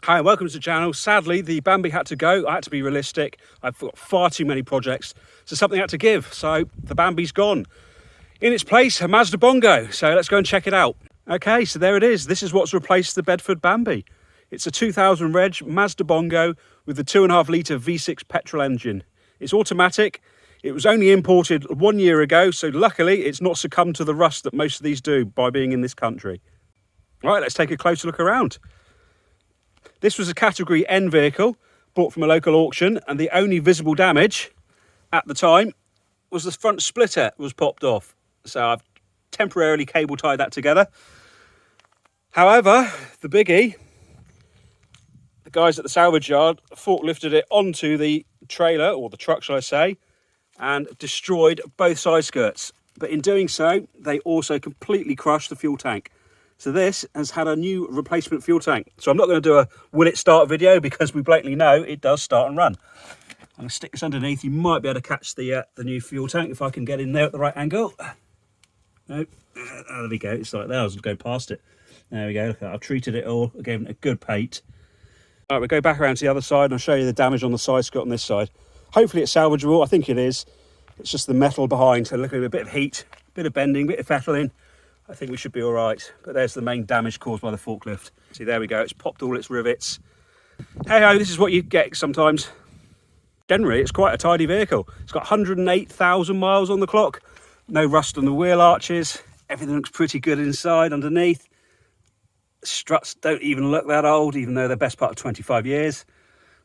Hi and welcome to the channel. Sadly, the Bambi had to go. I had to be realistic. I've got far too many projects, so something had to give. So the Bambi's gone. In its place, a Mazda Bongo. So let's go and check it out. Okay, so there it is. This is what's replaced the Bedford Bambi. It's a 2000 reg Mazda Bongo with the 2.5 litre V6 petrol engine. It's automatic. It was only imported 1 year ago, so luckily it's not succumbed to the rust that most of these do by being in this country. Right, let's take a closer look around. This was a category N vehicle, bought from a local auction, and the only visible damage at the time was the front splitter was popped off. So I've temporarily cable tied that together. However, the biggie, the guys at the salvage yard forklifted it onto the trailer, or the truck shall I say, and destroyed both side skirts. But in doing so, they also completely crushed the fuel tank. So this has had a new replacement fuel tank. So I'm not going to do a will it start video because we blatantly know it does start and run. I'm going to stick this underneath. You might be able to catch the new fuel tank if I can get in there at the right angle. No, there we go. It's like that. I was going past it. There we go. Look, I've treated it all. I gave it a good paint. All right, we'll go back around to the other side and I'll show you the damage on the side skirt on this side. Hopefully it's salvageable. I think it is. It's just the metal behind. So look at a bit of heat, a bit of bending, a bit of fettling. I think we should be all right, but there's the main damage caused by the forklift. See, there we go, it's popped all its rivets. Hey ho, this is what you get sometimes. Generally, it's quite a tidy vehicle. It's got 108,000 miles on the clock. No rust on the wheel arches. Everything looks pretty good inside, underneath. Struts don't even look that old, even though they're best part of 25 years.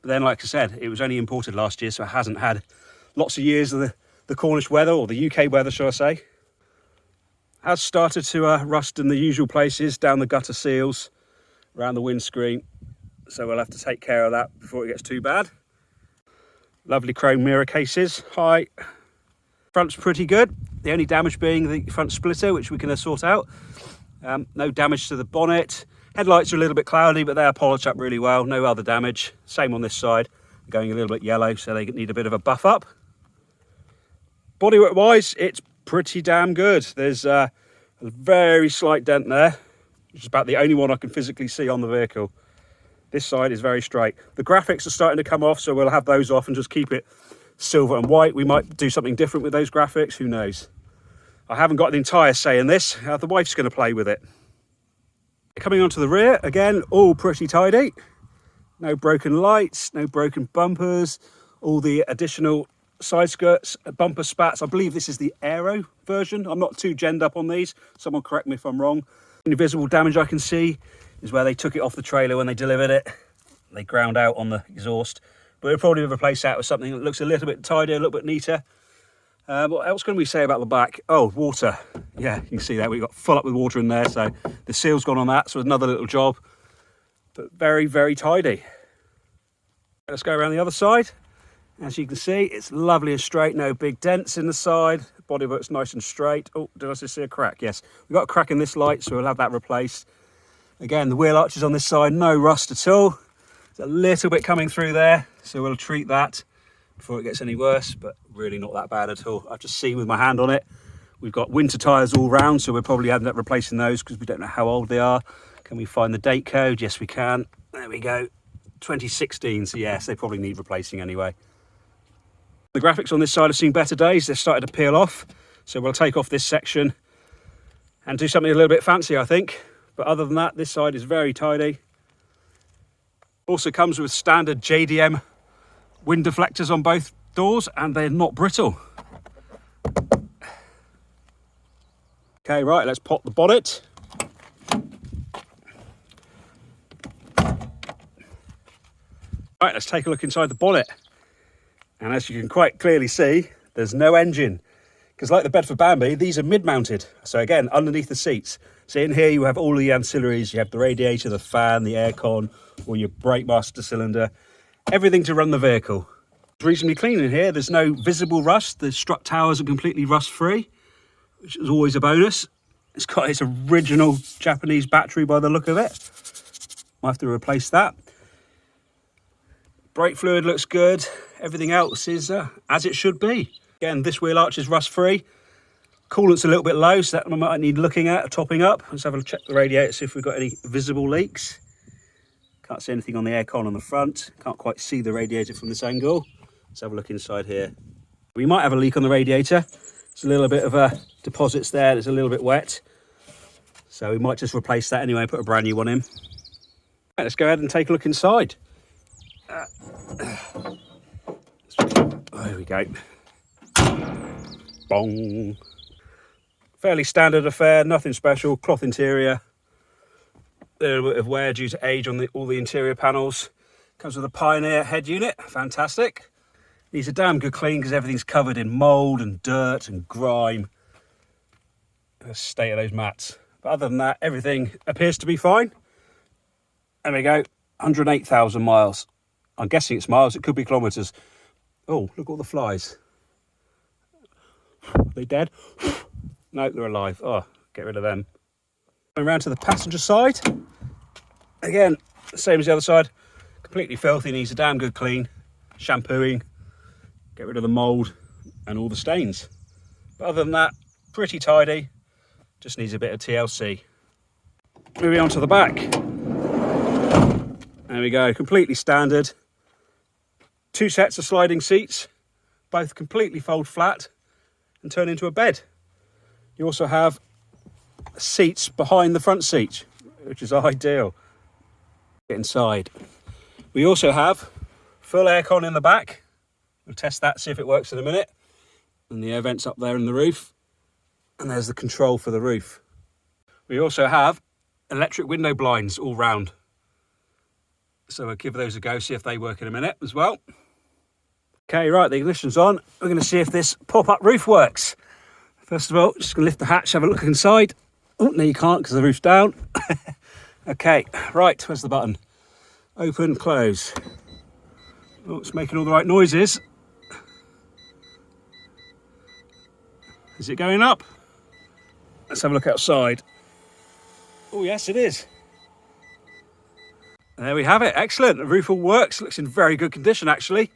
But then, like I said, it was only imported last year, so it hasn't had lots of years of the Cornish weather, or the UK weather, shall I say. Has started to rust in the usual places, down the gutter seals, around the windscreen. So we'll have to take care of that before it gets too bad. Lovely chrome mirror cases. Hi. Front's pretty good. The only damage being the front splitter, which we can sort out. No damage to the bonnet. Headlights are a little bit cloudy, but they are polished up really well. No other damage. Same on this side. Going a little bit yellow, so they need a bit of a buff up. Bodywork wise, it's pretty damn good. There's a very slight dent there, which is about the only one I can physically see on the vehicle. This side is very straight. The graphics are starting to come off, so we'll have those off and just keep it silver and white. We might do something different with those graphics, who knows. I haven't got an entire say in this. The wife's going to play with it. Coming onto the rear, again, all pretty tidy. No broken lights, no broken bumpers, all the additional side skirts, bumper spats. I believe this is the aero version. I'm not too genned up on these. Someone correct me if I'm wrong. The only visible damage I can see is where they took it off the trailer when they delivered it. They ground out on the exhaust. But we'll probably replace that with something that looks a little bit tidier, a little bit neater. What else can we say about the back? Oh, water. Yeah, you can see that. We've got full up with water in there. So the seal's gone on that. So another little job. But very, very tidy. Let's go around the other side. As you can see, it's lovely and straight, no big dents in the side. Bodywork's nice and straight. Oh, did I just see a crack? Yes, we've got a crack in this light, so we'll have that replaced. Again, the wheel arches on this side, no rust at all. There's a little bit coming through there, so we'll treat that before it gets any worse, but really not that bad at all. I've just seen with my hand on it. We've got winter tyres all round, so we'll probably end up replacing those because we don't know how old they are. Can we find the date code? Yes, we can. There we go. 2016, so yes, they probably need replacing anyway. The graphics on this side have seen better days. They've started to peel off. So we'll take off this section and do something a little bit fancy, I think. But other than that, this side is very tidy. Also comes with standard JDM wind deflectors on both doors, and they're not brittle. Okay, right, let's pop the bonnet. Right, let's take a look inside the bonnet. And as you can quite clearly see, there's no engine. because like the Bedford Bambi, these are mid-mounted. So again, underneath the seats. So in here you have all the ancillaries. You have the radiator, the fan, the aircon, or your brake master cylinder. Everything to run the vehicle. It's reasonably clean in here. There's no visible rust. The strut towers are completely rust-free, which is always a bonus. It's got its original Japanese battery by the look of it. Might have to replace that. Brake fluid looks good. Everything else is as it should be. Again, this wheel arch is rust-free. Coolant's a little bit low, so that one might need looking at, topping up. Let's have a check the radiator, see if we've got any visible leaks. Can't see anything on the aircon on the front. Can't quite see the radiator from this angle. Let's have a look inside here. We might have a leak on the radiator. There's a little bit of deposits there. It's a little bit wet. So we might just replace that anyway, put a brand new one in. Right, let's go ahead and take a look inside. There we go. Bong. Fairly standard affair, nothing special. Cloth interior. A little bit of wear due to age on all the interior panels. Comes with a Pioneer head unit. Fantastic. Needs a damn good clean because everything's covered in mould and dirt and grime. The state of those mats. But other than that, everything appears to be fine. There we go. 108,000 miles. I'm guessing it's miles. It could be kilometres. Oh, look at all the flies. Are they dead? No, they're alive. Oh, get rid of them. Going around to the passenger side. Again, same as the other side. Completely filthy, needs a damn good clean. Shampooing. Get rid of the mould and all the stains. But other than that, pretty tidy. Just needs a bit of TLC. Moving on to the back. There we go, completely standard. 2 sets of sliding seats. Both completely fold flat and turn into a bed. You also have seats behind the front seat, which is ideal. Get inside. We also have full aircon in the back. We'll test that, see if it works in a minute. And the air vents up there in the roof. And there's the control for the roof. We also have electric window blinds all round. So we'll give those a go, see if they work in a minute as well. Okay, right, the ignition's on. We're going to see if this pop-up roof works. First of all, just going to lift the hatch, have a look inside. Oh, no, you can't because the roof's down. Okay, right, where's the button? Open, close. Oh, it's making all the right noises. Is it going up? Let's have a look outside. Oh, yes, it is. There we have it. Excellent. The roof all works. Looks in very good condition, actually.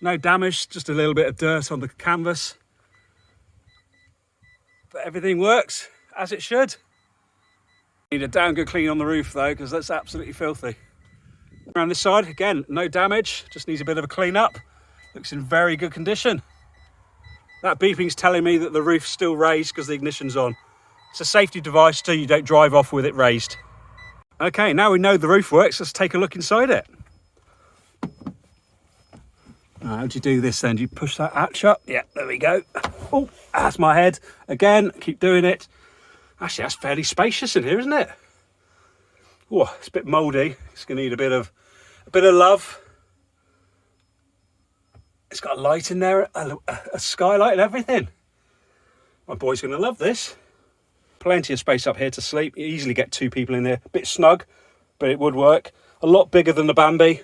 No damage, just a little bit of dirt on the canvas. But everything works as it should. Need a damn good clean on the roof, though, because that's absolutely filthy. Around this side, again, no damage. Just needs a bit of a clean up. Looks in very good condition. That beeping's telling me that the roof's still raised because the ignition's on. It's a safety device so you don't drive off with it raised. Okay, now we know the roof works, let's take a look inside it. How do you do this then? Do you push that hatch up? Yeah, there we go. Oh, that's my head. Again, keep doing it. Actually, that's fairly spacious in here, isn't it? Oh, it's a bit mouldy. It's going to need a bit of love. It's got a light in there, a skylight and everything. My boy's going to love this. Plenty of space up here to sleep. You easily get 2 people in there. A bit snug, but it would work. A lot bigger than the Bambi.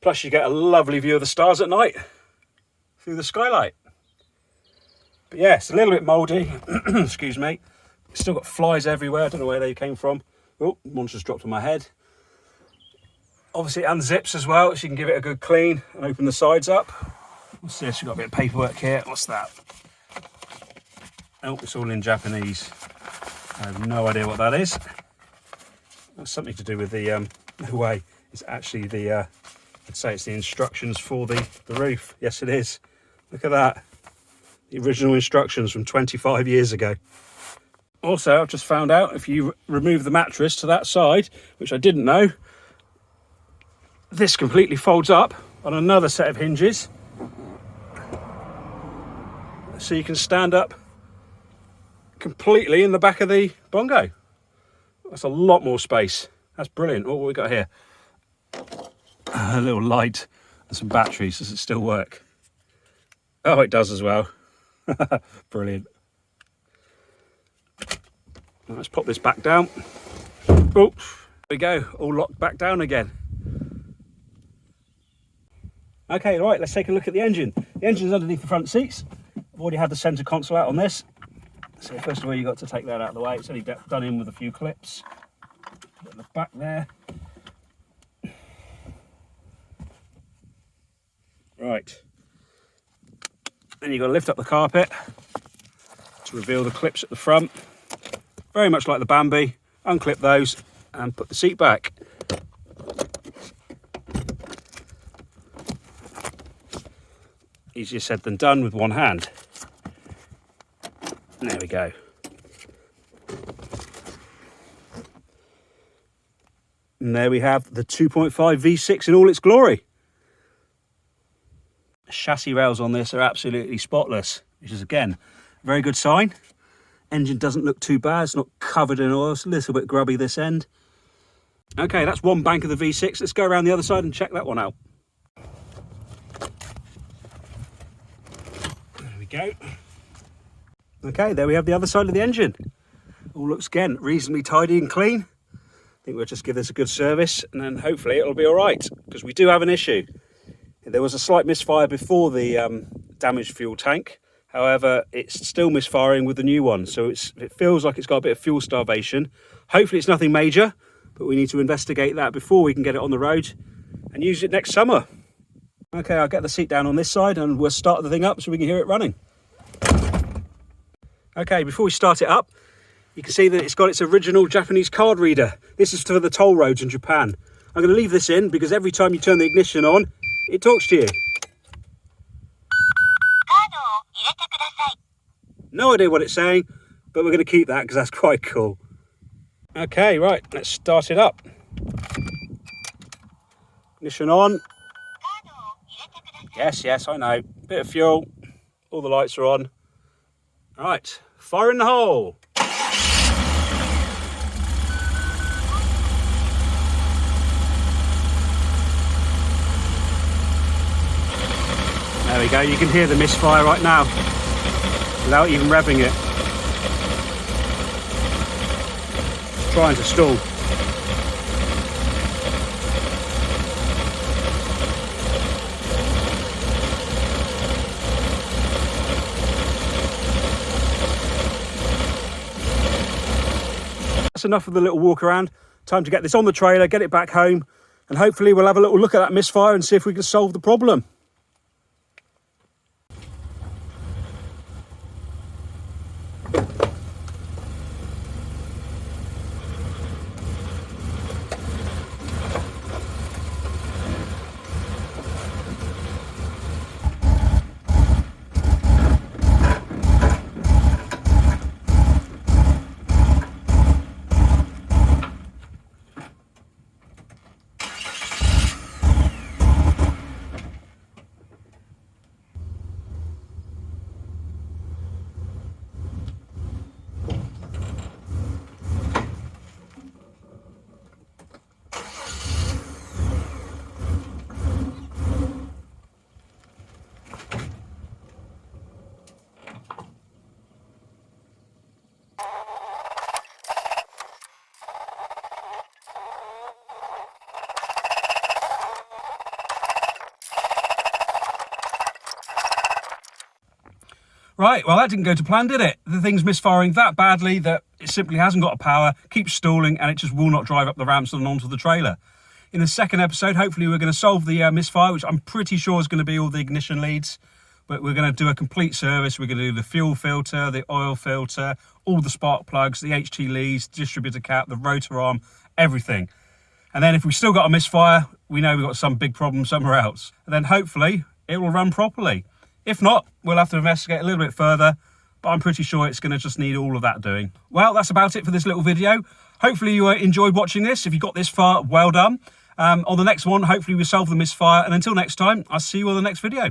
Plus you get a lovely view of the stars at night through the skylight. But yeah, it's a little bit mouldy. Excuse me. It's still got flies everywhere. I don't know where they came from. Oh, one just dropped on my head. Obviously it unzips as well, so you can give it a good clean and open the sides up. What's this? We've got a bit of paperwork here. What's that? Oh, it's all in Japanese. I have no idea what that is. That's something to do with the way. It's actually the, I'd say it's the instructions for the roof. Yes, it is. Look at that. The original instructions from 25 years ago. Also, I've just found out if you remove the mattress to that side, which I didn't know, this completely folds up on another set of hinges. So you can stand up completely in the back of the Bongo. That's a lot more space. That's brilliant. What have we got here? A little light and some batteries. Does it still work? Oh, it does as well. Brilliant. Let's pop this back down. Oh, there we go, all locked back down again. Okay, right, let's take a look at the engine. The engine's underneath the front seats. I've already had the centre console out on this. So first of all, you've got to take that out of the way. It's only done in with a few clips. Put it in the back there. Right. Then you've got to lift up the carpet to reveal the clips at the front. Very much like the Bambi. Unclip those and put the seat back. Easier said than done with one hand. There we go. And there we have the 2.5 V6 in all its glory. The chassis rails on this are absolutely spotless, which is again a very good sign. Engine doesn't look too bad, it's not covered in oil, it's a little bit grubby this end. Okay, that's one bank of the V6. Let's go around the other side and check that one out. There we go. Okay, there we have the other side of the engine. All looks, again, reasonably tidy and clean. I think we'll just give this a good service and then hopefully it'll be all right, because we do have an issue. There was a slight misfire before the damaged fuel tank. However, it's still misfiring with the new one. So it feels like it's got a bit of fuel starvation. Hopefully it's nothing major, but we need to investigate that before we can get it on the road and use it next summer. Okay, I'll get the seat down on this side and we'll start the thing up so we can hear it running. Okay, before we start it up, you can see that it's got its original Japanese card reader. This is for the toll roads in Japan. I'm going to leave this in because every time you turn the ignition on, it talks to you. No idea what it's saying, but we're going to keep that because that's quite cool. Okay, right, let's start it up. Ignition on. Yes, I know. Bit of fuel. All the lights are on. All right, fire in the hole. There we go, you can hear the misfire right now without even revving it. It's trying to stall. That's enough of the little walk around. Time to get this on the trailer, get it back home, and hopefully we'll have a little look at that misfire and see if we can solve the problem. Right, well that didn't go to plan, did it? The thing's misfiring that badly that it simply hasn't got a power, keeps stalling, and it just will not drive up the ramps and onto the trailer. In the second episode, hopefully we're going to solve the misfire, which I'm pretty sure is going to be all the ignition leads. But we're going to do a complete service. We're going to do the fuel filter, the oil filter, all the spark plugs, the HT leads, distributor cap, the rotor arm, everything. And then if we've still got a misfire, we know we've got some big problem somewhere else. And then hopefully it will run properly. If not, we'll have to investigate a little bit further, but I'm pretty sure it's going to just need all of that doing. Well, that's about it for this little video. Hopefully you enjoyed watching this. If you got this far, well done. On the next one, hopefully we'll solve the misfire. And until next time, I'll see you on the next video.